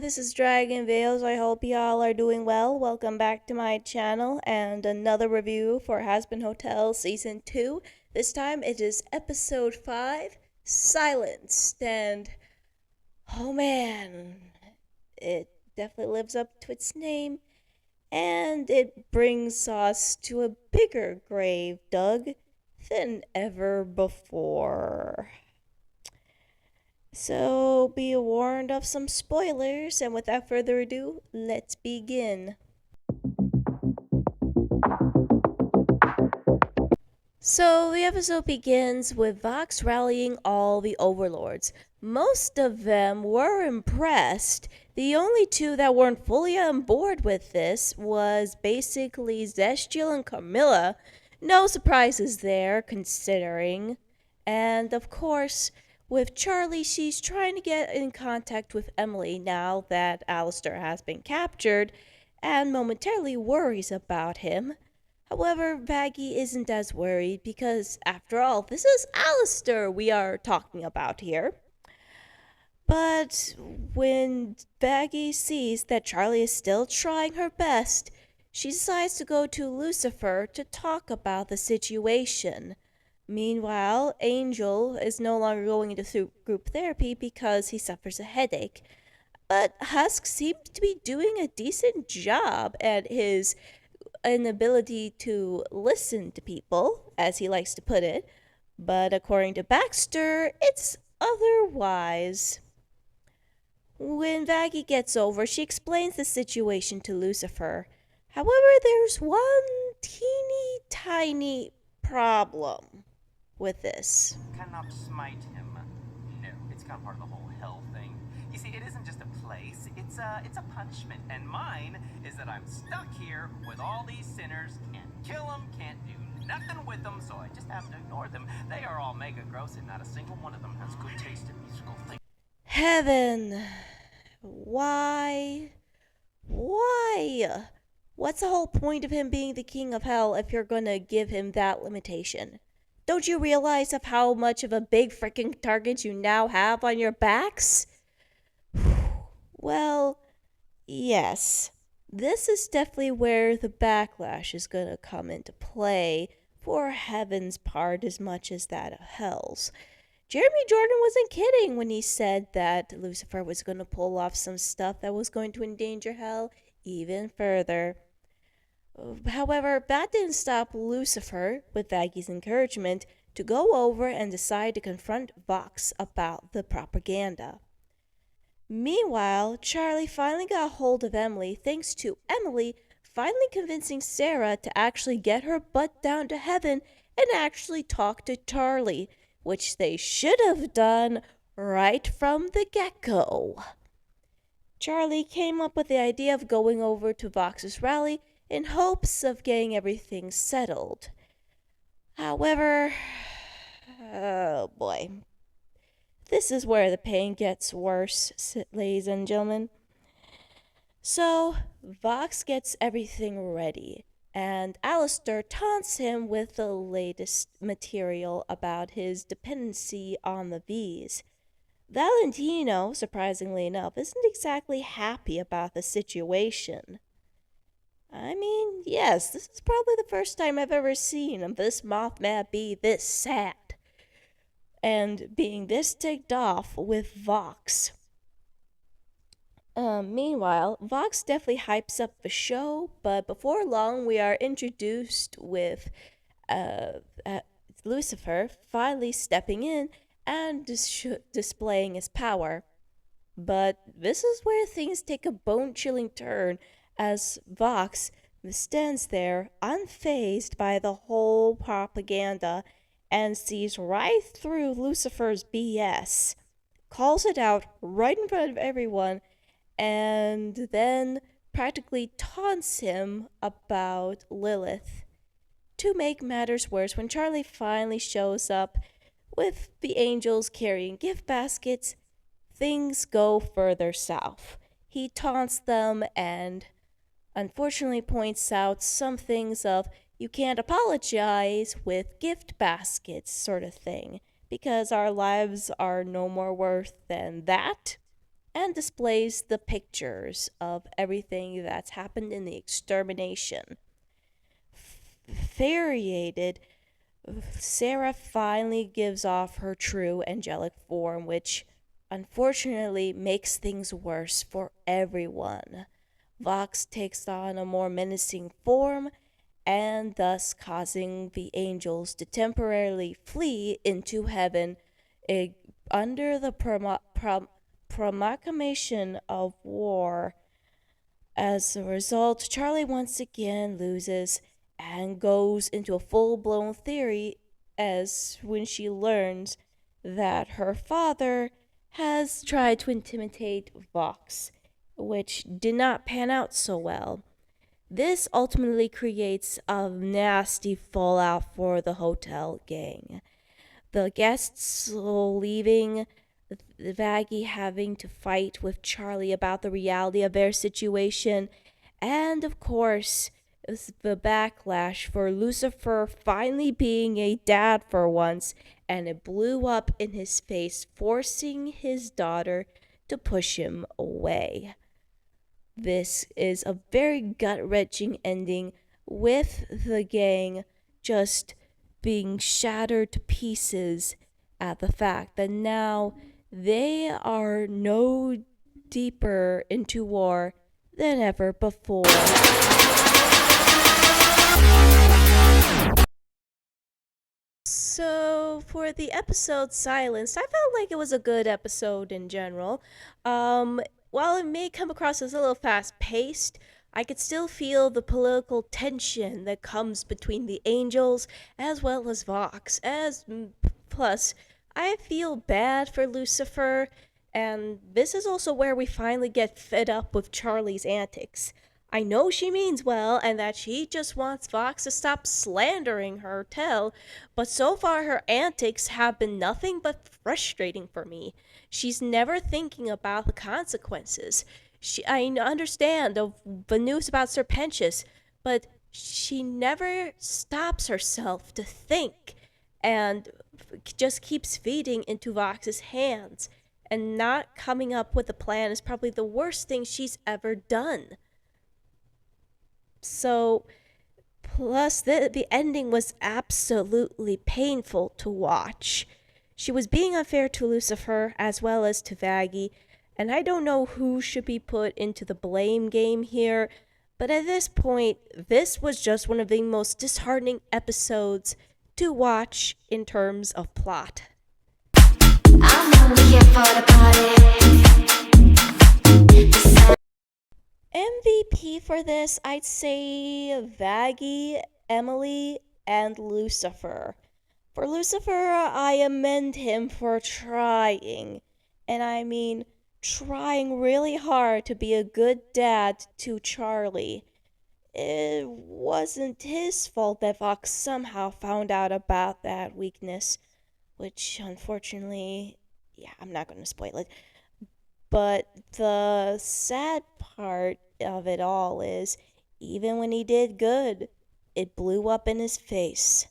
this is Dragon Veils. I hope y'all are doing well. Welcome back to my channel and another review for Hazbin Hotel Season 2. This time it is Episode 5, Silenced. And, oh man, it definitely lives up to its name. And it brings us to a bigger grave dug than ever before. So be warned of some spoilers, and without further ado, let's begin. So the episode begins with Vox rallying all the overlords. Most of them were impressed. The only two that weren't fully on board with this was basically Zestiel and Camilla. No surprises there, considering. And of course, with Charlie, she's trying to get in contact with Emily now that Alistair has been captured, and momentarily worries about him. However, Baggy isn't as worried because, after all, this is Alistair we are talking about here. But when Baggy sees that Charlie is still trying her best, she decides to go to Lucifer to talk about the situation. Meanwhile, Angel is no longer going into group therapy because he suffers a headache. But Husk seems to be doing a decent job at his inability to listen to people, as he likes to put it. But according to Baxter, it's otherwise. When Vaggie gets over, she explains the situation to Lucifer. However, there's one teeny tiny problem with this. Cannot smite him. No, it's kind of part of the whole hell thing. You see, it isn't just a place, it's a punishment. And mine is that I'm stuck here with all these sinners, can't kill them, can't do nothing with them, so I just have to ignore them. They are all mega gross, and not a single one of them has good taste in musical things. Heaven. Why? Why? What's the whole point of him being the king of hell if you're gonna give him that limitation? Don't you realize of how much of a big freaking target you now have on your backs? Well, yes. This is definitely where the backlash is gonna come into play for Heaven's part as much as that of Hell's. Jeremy Jordan wasn't kidding when he said that Lucifer was going to pull off some stuff that was going to endanger Hell even further. However, that didn't stop Lucifer, with Vaggie's encouragement, to go over and decide to confront Vox about the propaganda. Meanwhile, Charlie finally got hold of Emily thanks to Emily finally convincing Sarah to actually get her butt down to heaven and actually talk to Charlie, which they should have done right from the get-go. Charlie came up with the idea of going over to Vox's rally in hopes of getting everything settled. However, oh boy, this is where the pain gets worse, ladies and gentlemen. So, Vox gets everything ready, and Alistair taunts him with the latest material about his dependency on the V's. Valentino, surprisingly enough, isn't exactly happy about the situation. I mean, yes, this is probably the first time I've ever seen this Mothman be this sad and being this ticked off with Vox. Meanwhile, Vox definitely hypes up the show, but before long we are introduced with Lucifer finally stepping in and displaying his power. But this is where things take a bone-chilling turn as Vox stands there unfazed by the whole propaganda and sees right through Lucifer's BS, calls it out right in front of everyone, and then practically taunts him about Lilith. To make matters worse, when Charlie finally shows up with the angels carrying gift baskets, things go further south. He taunts them and unfortunately points out some things of you can't apologize with gift baskets sort of thing, because our lives are no more worth than that. and displays the pictures of everything that's happened in the extermination. Infuriated, Sarah finally gives off her true angelic form, which unfortunately makes things worse for everyone. Vox takes on a more menacing form and thus causing the angels to temporarily flee into heaven eh, under the proclamation of war. As a result, Charlie once again loses and goes into a full blown theory as when she learns that her father has tried to intimidate Vox, which did not pan out so well. This ultimately creates a nasty fallout for the hotel gang. The guests leaving, Vaggie having to fight with Charlie about the reality of their situation, and of course, the backlash for Lucifer finally being a dad for once, and it blew up in his face, forcing his daughter to push him away. This is a very gut wrenching ending with the gang just being shattered to pieces at the fact that now they are no deeper into war than ever before. So, for the episode Silenced, I felt like it was a good episode in general. While it may come across as a little fast paced, I could still feel the political tension that comes between the angels as well as Vox. Plus, I feel bad for Lucifer, and this is also where we finally get fed up with Charlie's antics. I know she means well and that she just wants Vox to stop slandering her tell, but so far her antics have been nothing but frustrating for me. She's never thinking about the consequences. I understand the news about Serpentius, but she never stops herself to think and just keeps feeding into Vox's hands. And not coming up with a plan is probably the worst thing she's ever done. So, plus, the ending was absolutely painful to watch. She was being unfair to Lucifer as well as to Vaggie, and I don't know who should be put into the blame game here, but at this point, this was just one of the most disheartening episodes to watch in terms of plot. I'm only here for the party. MVP for this, I'd say Vaggie, Emily, and Lucifer. For Lucifer, I amend him for trying. And I mean, trying really hard to be a good dad to Charlie. It wasn't his fault that Vox somehow found out about that weakness, which unfortunately, yeah, I'm not going to spoil it. But the sad part of it all is, even when he did good, it blew up in his face.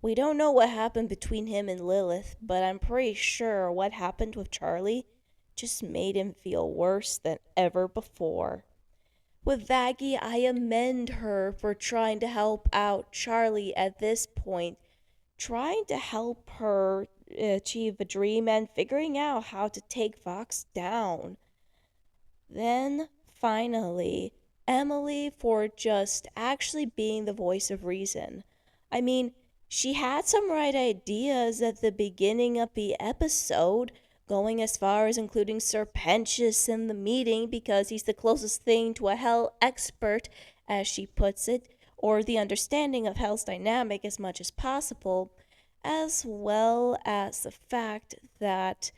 We don't know what happened between him and Lilith, but I'm pretty sure what happened with Charlie just made him feel worse than ever before. With Vaggie, I amend her for trying to help out Charlie at this point, trying to help her achieve a dream and figuring out how to take Vox down. Then, finally, Emily for just actually being the voice of reason. I mean, she had some right ideas at the beginning of the episode, going as far as including Serpentius in the meeting because he's the closest thing to a hell expert, as she puts it, or the understanding of hell's dynamic as much as possible, as well as the fact that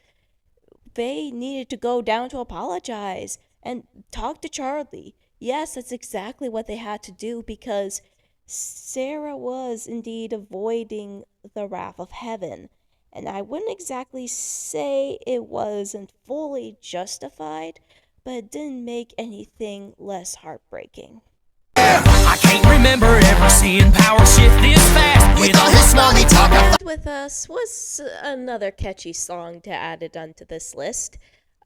they needed to go down to apologize and talk to Charlie. Yes, that's exactly what they had to do because Sarah was indeed avoiding the wrath of heaven. And I wouldn't exactly say it wasn't fully justified, but it didn't make anything less heartbreaking. I can't remember ever seeing power shift this fast. With all his smarmy talk. With Us was another catchy song to add it onto this list.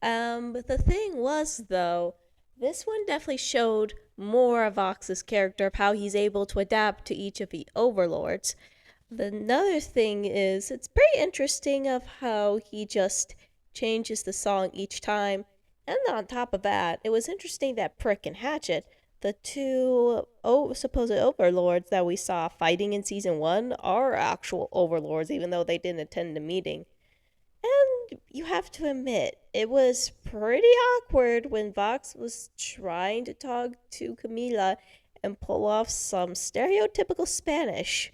But the thing was, though, this one definitely showed more of Vox's character of how he's able to adapt to each of the overlords. Another thing is, it's pretty interesting of how he just changes the song each time. And on top of that, it was interesting that Prick and Hatchet, the two supposed overlords that we saw fighting in season one, are actual overlords, even though they didn't attend the meeting. And you have to admit, it was pretty awkward when Vox was trying to talk to Camila and pull off some stereotypical Spanish.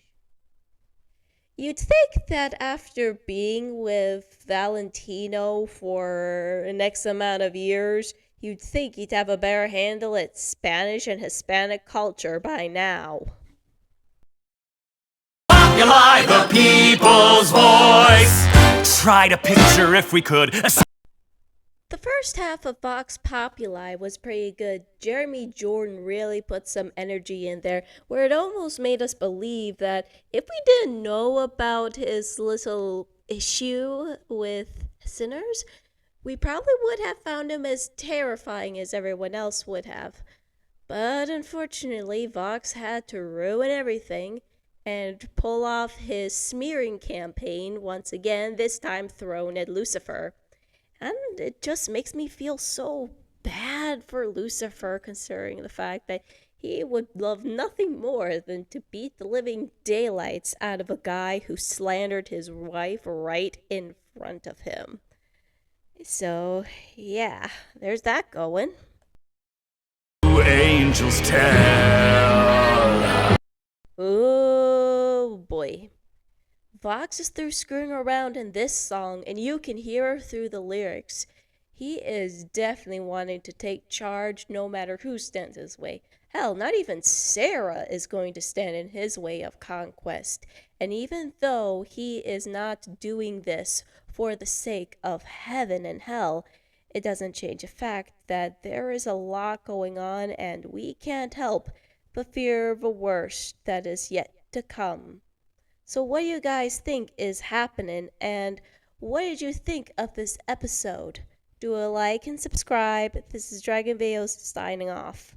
You'd think that after being with Valentino for an X amount of years, you'd think he'd have a better handle at Spanish and Hispanic culture by now. Populi, the people's voice. Try to picture if we could. The first half of Vox Populi was pretty good. Jeremy Jordan really put some energy in there, where it almost made us believe that if we didn't know about his little issue with sinners, we probably would have found him as terrifying as everyone else would have. But unfortunately, Vox had to ruin everything and pull off his smearing campaign once again, this time thrown at Lucifer. And it just makes me feel so bad for Lucifer, considering the fact that he would love nothing more than to beat the living daylights out of a guy who slandered his wife right in front of him. So, yeah, there's that going. Angels tell. Oh boy. Vox is through screwing around in this song, and you can hear through the lyrics. He is definitely wanting to take charge no matter who stands his way. Hell, not even Sarah is going to stand in his way of conquest. And even though he is not doing this for the sake of heaven and hell, it doesn't change the fact that there is a lot going on and we can't help but fear the worst that is yet to come. So, what do you guys think is happening, and what did you think of this episode? Do a like and subscribe. This is Dragon Veos signing off.